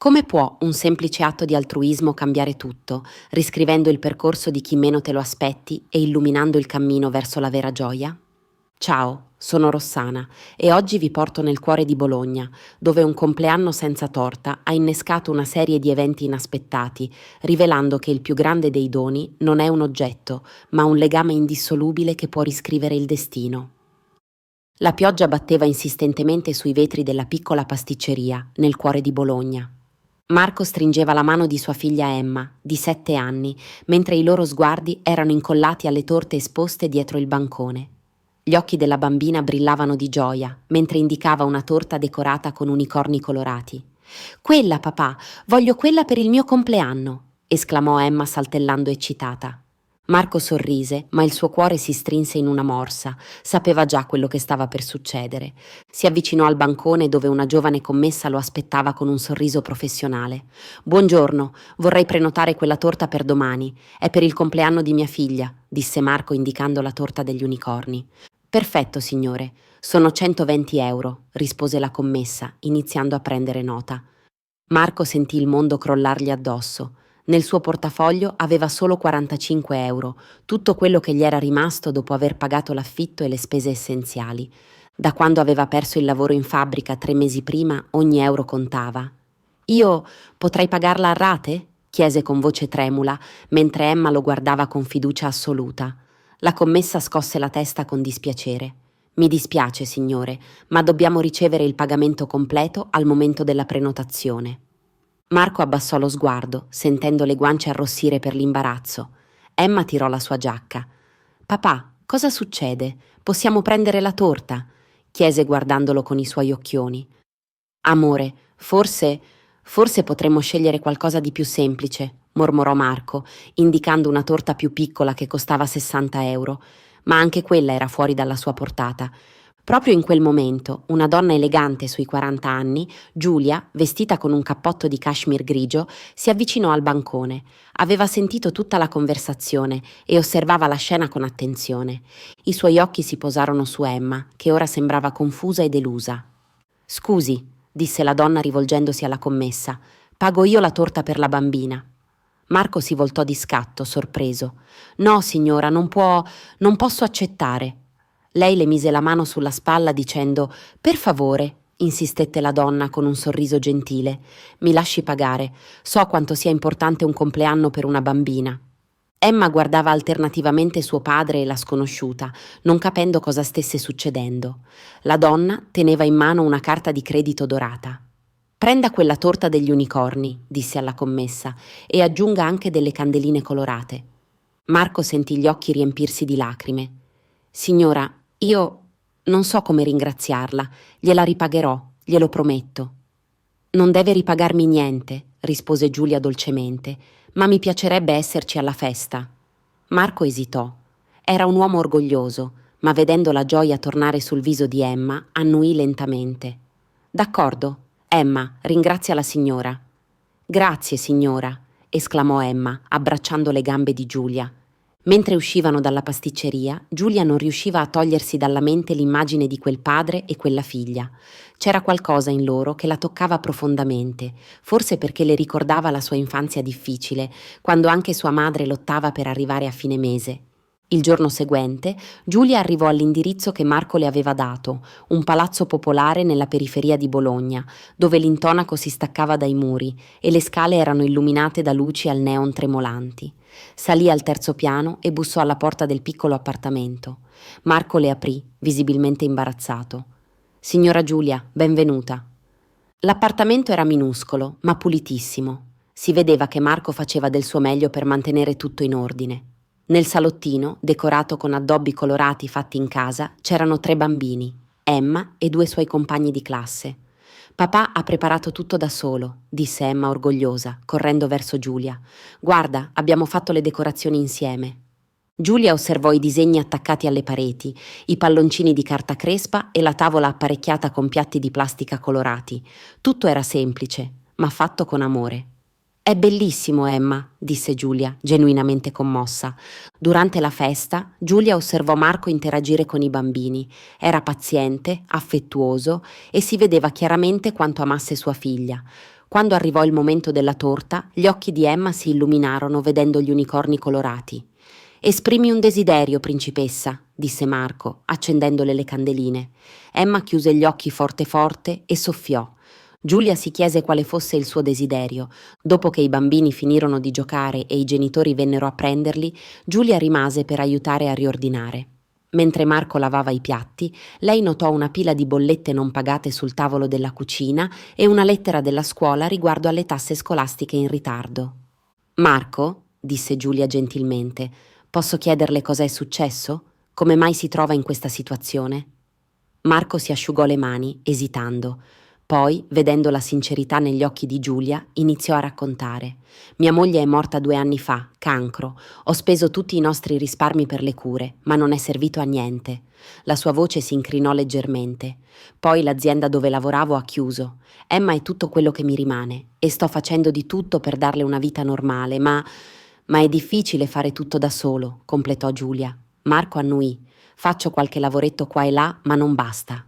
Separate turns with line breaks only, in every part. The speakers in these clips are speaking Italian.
Come può un semplice atto di altruismo cambiare tutto, riscrivendo il percorso di chi meno te lo aspetti e illuminando il cammino verso la vera gioia? Ciao, sono Rossana e oggi vi porto nel cuore di Bologna, dove un compleanno senza torta ha innescato una serie di eventi inaspettati, rivelando che il più grande dei doni non è un oggetto, ma un legame indissolubile che può riscrivere il destino. La pioggia batteva insistentemente sui vetri della piccola pasticceria, nel cuore di Bologna. Marco stringeva la mano di sua figlia Emma, di 7 anni, mentre i loro sguardi erano incollati alle torte esposte dietro il bancone. Gli occhi della bambina brillavano di gioia, mentre indicava una torta decorata con unicorni colorati. «Quella, papà! Voglio quella per il mio compleanno!» esclamò Emma saltellando eccitata. Marco sorrise, ma il suo cuore si strinse in una morsa. Sapeva già quello che stava per succedere. Si avvicinò al bancone dove una giovane commessa lo aspettava con un sorriso professionale. «Buongiorno, vorrei prenotare quella torta per domani. È per il compleanno di mia figlia», disse Marco indicando la torta degli unicorni. «Perfetto, signore. Sono 120 euro», rispose la commessa, iniziando a prendere nota. Marco sentì il mondo crollargli addosso. Nel suo portafoglio aveva solo 45 euro, tutto quello che gli era rimasto dopo aver pagato l'affitto e le spese essenziali. Da quando aveva perso il lavoro in fabbrica 3 mesi prima, ogni euro contava. «Io potrei pagarla a rate?» chiese con voce tremula, mentre Emma lo guardava con fiducia assoluta. La commessa scosse la testa con dispiacere. «Mi dispiace, signore, ma dobbiamo ricevere il pagamento completo al momento della prenotazione». Marco abbassò lo sguardo, sentendo le guance arrossire per l'imbarazzo. Emma tirò la sua giacca. «Papà, cosa succede? Possiamo prendere la torta?» chiese guardandolo con i suoi occhioni. «Amore, forse potremmo scegliere qualcosa di più semplice», mormorò Marco, indicando una torta più piccola che costava 60 euro, ma anche quella era fuori dalla sua portata. Proprio in quel momento, una donna elegante sui 40 anni, Giulia, vestita con un cappotto di cashmere grigio, si avvicinò al bancone. Aveva sentito tutta la conversazione e osservava la scena con attenzione. I suoi occhi si posarono su Emma, che ora sembrava confusa e delusa. «Scusi», disse la donna rivolgendosi alla commessa, «pago io la torta per la bambina». Marco si voltò di scatto, sorpreso. «No, signora, non posso accettare». Lei le mise la mano sulla spalla dicendo «Per favore», insistette la donna con un sorriso gentile, «mi lasci pagare. So quanto sia importante un compleanno per una bambina». Emma guardava alternativamente suo padre e la sconosciuta, non capendo cosa stesse succedendo. La donna teneva in mano una carta di credito dorata. «Prenda quella torta degli unicorni», disse alla commessa, «e aggiunga anche delle candeline colorate». Marco sentì gli occhi riempirsi di lacrime. «Signora, io non so come ringraziarla, gliela ripagherò, glielo prometto». «Non deve ripagarmi niente», rispose Giulia dolcemente, «ma mi piacerebbe esserci alla festa». Marco esitò. Era un uomo orgoglioso, ma vedendo la gioia tornare sul viso di Emma, annuì lentamente. «D'accordo, Emma, ringrazia la signora». «Grazie, signora», esclamò Emma, abbracciando le gambe di Giulia. Mentre uscivano dalla pasticceria, Giulia non riusciva a togliersi dalla mente l'immagine di quel padre e quella figlia. C'era qualcosa in loro che la toccava profondamente, forse perché le ricordava la sua infanzia difficile, quando anche sua madre lottava per arrivare a fine mese. Il giorno seguente, Giulia arrivò all'indirizzo che Marco le aveva dato, un palazzo popolare nella periferia di Bologna, dove l'intonaco si staccava dai muri e le scale erano illuminate da luci al neon tremolanti. Salì al 3° piano e bussò alla porta del piccolo appartamento. Marco le aprì, visibilmente imbarazzato. «Signora Giulia, benvenuta». L'appartamento era minuscolo, ma pulitissimo. Si vedeva che Marco faceva del suo meglio per mantenere tutto in ordine. Nel salottino, decorato con addobbi colorati fatti in casa, c'erano 3 bambini, Emma e 2 suoi compagni di classe. «Papà ha preparato tutto da solo», disse Emma orgogliosa, correndo verso Giulia. «Guarda, abbiamo fatto le decorazioni insieme». Giulia osservò i disegni attaccati alle pareti, i palloncini di carta crespa e la tavola apparecchiata con piatti di plastica colorati. Tutto era semplice, ma fatto con amore. «È bellissimo, Emma», disse Giulia, genuinamente commossa. Durante la festa, Giulia osservò Marco interagire con i bambini. Era paziente, affettuoso e si vedeva chiaramente quanto amasse sua figlia. Quando arrivò il momento della torta, gli occhi di Emma si illuminarono vedendo gli unicorni colorati. «Esprimi un desiderio, principessa», disse Marco, accendendole le candeline. Emma chiuse gli occhi forte forte e soffiò. Giulia si chiese quale fosse il suo desiderio. Dopo che i bambini finirono di giocare e i genitori vennero a prenderli, Giulia rimase per aiutare a riordinare. Mentre Marco lavava i piatti, lei notò una pila di bollette non pagate sul tavolo della cucina e una lettera della scuola riguardo alle tasse scolastiche in ritardo. «Marco», disse Giulia gentilmente, «posso chiederle cosa è successo? Come mai si trova in questa situazione?» Marco si asciugò le mani, esitando. Poi, vedendo la sincerità negli occhi di Giulia, iniziò a raccontare. «Mia moglie è morta 2 anni fa, cancro. Ho speso tutti i nostri risparmi per le cure, ma non è servito a niente». La sua voce si incrinò leggermente. «Poi l'azienda dove lavoravo ha chiuso. Emma è tutto quello che mi rimane e sto facendo di tutto per darle una vita normale, ma è difficile fare tutto da solo», completò Giulia. Marco annuì. «Faccio qualche lavoretto qua e là, ma non basta».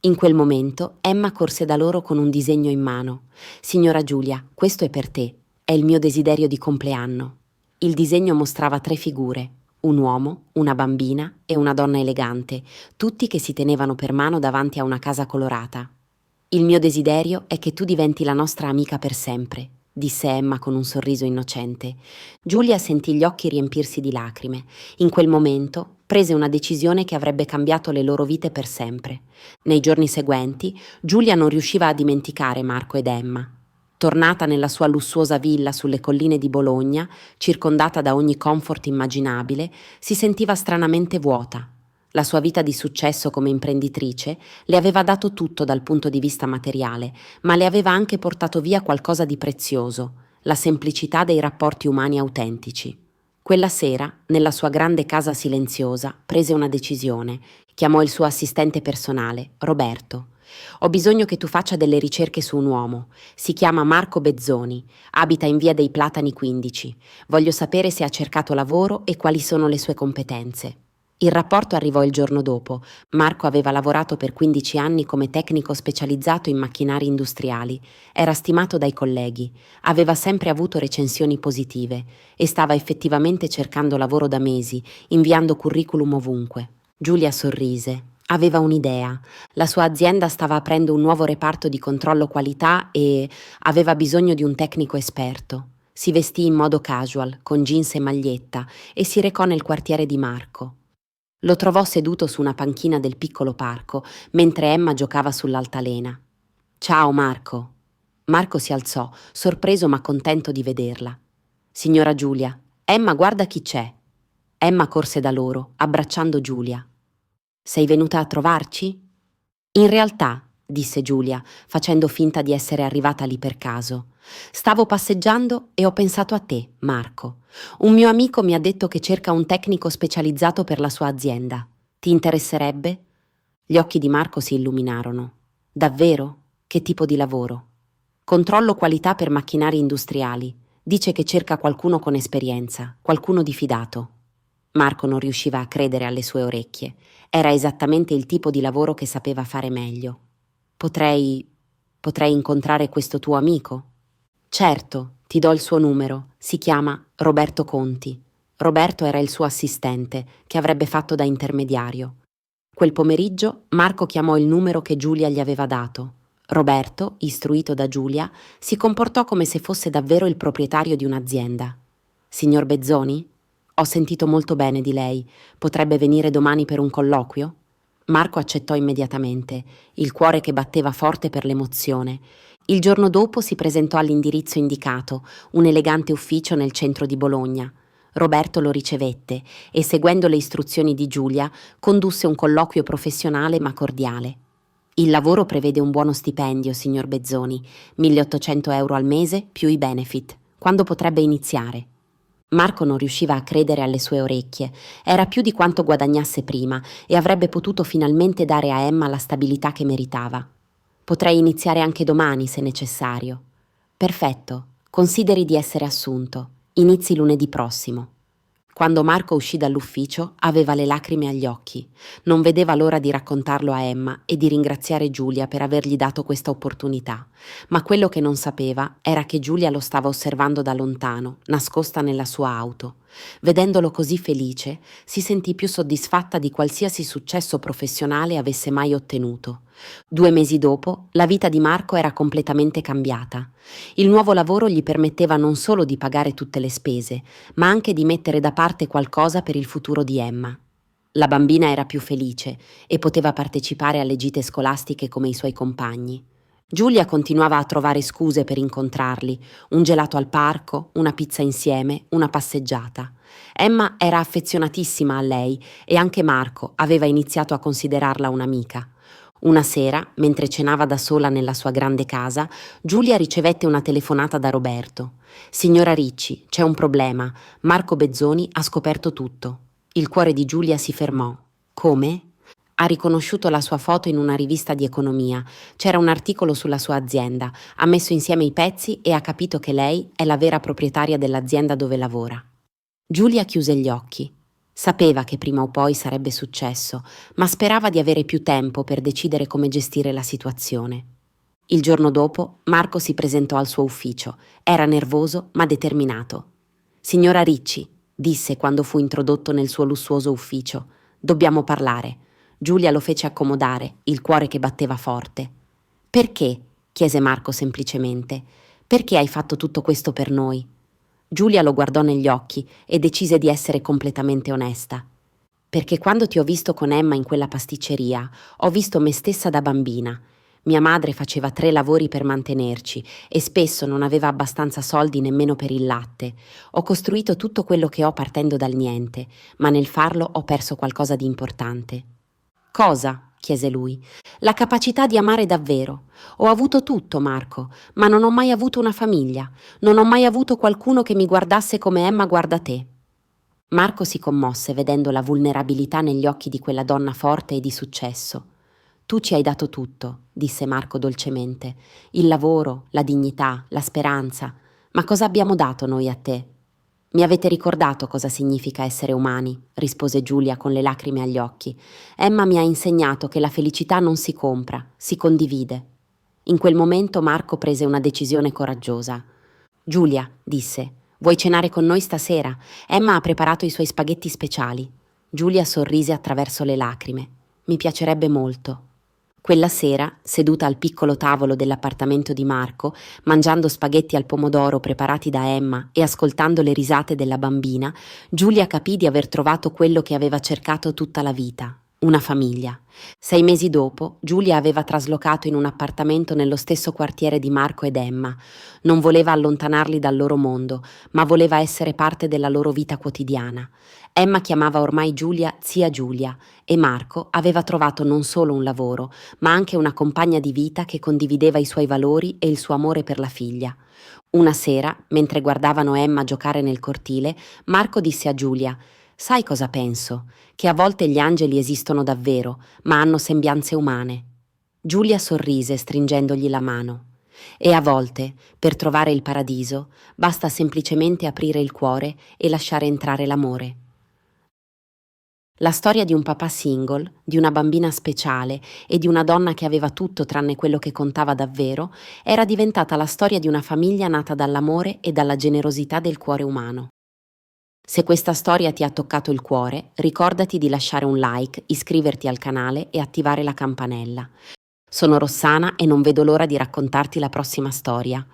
In quel momento Emma corse da loro con un disegno in mano. «Signora Giulia, questo è per te. È il mio desiderio di compleanno». Il disegno mostrava 3 figure, un uomo, una bambina e una donna elegante, tutti che si tenevano per mano davanti a una casa colorata. «Il mio desiderio è che tu diventi la nostra amica per sempre», disse Emma con un sorriso innocente. Giulia sentì gli occhi riempirsi di lacrime. In quel momento prese una decisione che avrebbe cambiato le loro vite per sempre. Nei giorni seguenti, Giulia non riusciva a dimenticare Marco ed Emma. Tornata nella sua lussuosa villa sulle colline di Bologna, circondata da ogni comfort immaginabile, si sentiva stranamente vuota. La sua vita di successo come imprenditrice le aveva dato tutto dal punto di vista materiale, ma le aveva anche portato via qualcosa di prezioso, la semplicità dei rapporti umani autentici. Quella sera, nella sua grande casa silenziosa, prese una decisione. Chiamò il suo assistente personale, Roberto. «Ho bisogno che tu faccia delle ricerche su un uomo. Si chiama Marco Bezzoni, abita in via dei Platani 15. Voglio sapere se ha cercato lavoro e quali sono le sue competenze». Il rapporto arrivò il giorno dopo. Marco aveva lavorato per 15 anni come tecnico specializzato in macchinari industriali. Era stimato dai colleghi, aveva sempre avuto recensioni positive e stava effettivamente cercando lavoro da mesi, inviando curriculum ovunque. Giulia sorrise. Aveva un'idea. La sua azienda stava aprendo un nuovo reparto di controllo qualità e aveva bisogno di un tecnico esperto. Si vestì in modo casual, con jeans e maglietta, e si recò nel quartiere di Marco. Lo trovò seduto su una panchina del piccolo parco, mentre Emma giocava sull'altalena. «Ciao, Marco». Marco si alzò, sorpreso ma contento di vederla. «Signora Giulia, Emma, guarda chi c'è». Emma corse da loro, abbracciando Giulia. «Sei venuta a trovarci?» «In realtà», disse Giulia, facendo finta di essere arrivata lì per caso, «stavo passeggiando e ho pensato a te, Marco. Un mio amico mi ha detto che cerca un tecnico specializzato per la sua azienda. Ti interesserebbe?» Gli occhi di Marco si illuminarono. «Davvero? Che tipo di lavoro?» «Controllo qualità per macchinari industriali. Dice che cerca qualcuno con esperienza, qualcuno di fidato». Marco non riusciva a credere alle sue orecchie. Era esattamente il tipo di lavoro che sapeva fare meglio. Potrei incontrare questo tuo amico?» «Certo, ti do il suo numero. Si chiama Roberto Conti». Roberto era il suo assistente, che avrebbe fatto da intermediario. Quel pomeriggio Marco chiamò il numero che Giulia gli aveva dato. Roberto, istruito da Giulia, si comportò come se fosse davvero il proprietario di un'azienda. «Signor Bezzoni? Ho sentito molto bene di lei. Potrebbe venire domani per un colloquio?» Marco accettò immediatamente, il cuore che batteva forte per l'emozione. Il giorno dopo si presentò all'indirizzo indicato, un elegante ufficio nel centro di Bologna. Roberto lo ricevette e, seguendo le istruzioni di Giulia, condusse un colloquio professionale ma cordiale. «Il lavoro prevede un buono stipendio, signor Bezzoni, 1.800 euro al mese più i benefit. Quando potrebbe iniziare?» Marco non riusciva a credere alle sue orecchie. Era più di quanto guadagnasse prima e avrebbe potuto finalmente dare a Emma la stabilità che meritava. «Potrei iniziare anche domani, se necessario». «Perfetto. Consideri di essere assunto. Inizi lunedì prossimo». Quando Marco uscì dall'ufficio aveva le lacrime agli occhi. Non vedeva l'ora di raccontarlo a Emma e di ringraziare Giulia per avergli dato questa opportunità. Ma quello che non sapeva era che Giulia lo stava osservando da lontano, nascosta nella sua auto. Vedendolo così felice, si sentì più soddisfatta di qualsiasi successo professionale avesse mai ottenuto. 2 mesi dopo, la vita di Marco era completamente cambiata. Il nuovo lavoro gli permetteva non solo di pagare tutte le spese, ma anche di mettere da parte qualcosa per il futuro di Emma. La bambina era più felice e poteva partecipare alle gite scolastiche come i suoi compagni. Giulia continuava a trovare scuse per incontrarli, un gelato al parco, una pizza insieme, una passeggiata. Emma era affezionatissima a lei e anche Marco aveva iniziato a considerarla un'amica. Una sera, mentre cenava da sola nella sua grande casa, Giulia ricevette una telefonata da Roberto. «Signora Ricci, c'è un problema. Marco Bezzoni ha scoperto tutto». Il cuore di Giulia si fermò. «Come?» Ha riconosciuto la sua foto in una rivista di economia. C'era un articolo sulla sua azienda. Ha messo insieme i pezzi e ha capito che lei è la vera proprietaria dell'azienda dove lavora. Giulia chiuse gli occhi. Sapeva che prima o poi sarebbe successo, ma sperava di avere più tempo per decidere come gestire la situazione. Il giorno dopo, Marco si presentò al suo ufficio. Era nervoso ma determinato. «Signora Ricci», disse quando fu introdotto nel suo lussuoso ufficio, «dobbiamo parlare». Giulia lo fece accomodare, il cuore che batteva forte. «Perché?» chiese Marco semplicemente. «Perché hai fatto tutto questo per noi?» Giulia lo guardò negli occhi e decise di essere completamente onesta. «Perché quando ti ho visto con Emma in quella pasticceria, ho visto me stessa da bambina. Mia madre faceva 3 lavori per mantenerci e spesso non aveva abbastanza soldi nemmeno per il latte. Ho costruito tutto quello che ho partendo dal niente, ma nel farlo ho perso qualcosa di importante». «Cosa?» chiese lui. «La capacità di amare davvero. Ho avuto tutto, Marco, ma non ho mai avuto una famiglia. Non ho mai avuto qualcuno che mi guardasse come Emma guarda te». Marco si commosse vedendo la vulnerabilità negli occhi di quella donna forte e di successo. «Tu ci hai dato tutto», disse Marco dolcemente. «Il lavoro, la dignità, la speranza. Ma cosa abbiamo dato noi a te?» «Mi avete ricordato cosa significa essere umani», rispose Giulia con le lacrime agli occhi. «Emma mi ha insegnato che la felicità non si compra, si condivide». In quel momento Marco prese una decisione coraggiosa. «Giulia», disse, «vuoi cenare con noi stasera? Emma ha preparato i suoi spaghetti speciali». Giulia sorrise attraverso le lacrime. «Mi piacerebbe molto». Quella sera, seduta al piccolo tavolo dell'appartamento di Marco, mangiando spaghetti al pomodoro preparati da Emma e ascoltando le risate della bambina, Giulia capì di aver trovato quello che aveva cercato tutta la vita, una famiglia. 6 mesi dopo, Giulia aveva traslocato in un appartamento nello stesso quartiere di Marco ed Emma. Non voleva allontanarli dal loro mondo, ma voleva essere parte della loro vita quotidiana. Emma chiamava ormai Giulia zia Giulia e Marco aveva trovato non solo un lavoro, ma anche una compagna di vita che condivideva i suoi valori e il suo amore per la figlia. Una sera, mentre guardavano Emma giocare nel cortile, Marco disse a Giulia: «Sai cosa penso? Che a volte gli angeli esistono davvero, ma hanno sembianze umane». Giulia sorrise stringendogli la mano. «E a volte, per trovare il paradiso, basta semplicemente aprire il cuore e lasciare entrare l'amore». La storia di un papà single, di una bambina speciale e di una donna che aveva tutto tranne quello che contava davvero, era diventata la storia di una famiglia nata dall'amore e dalla generosità del cuore umano. Se questa storia ti ha toccato il cuore, ricordati di lasciare un like, iscriverti al canale e attivare la campanella. Sono Rossana e non vedo l'ora di raccontarti la prossima storia.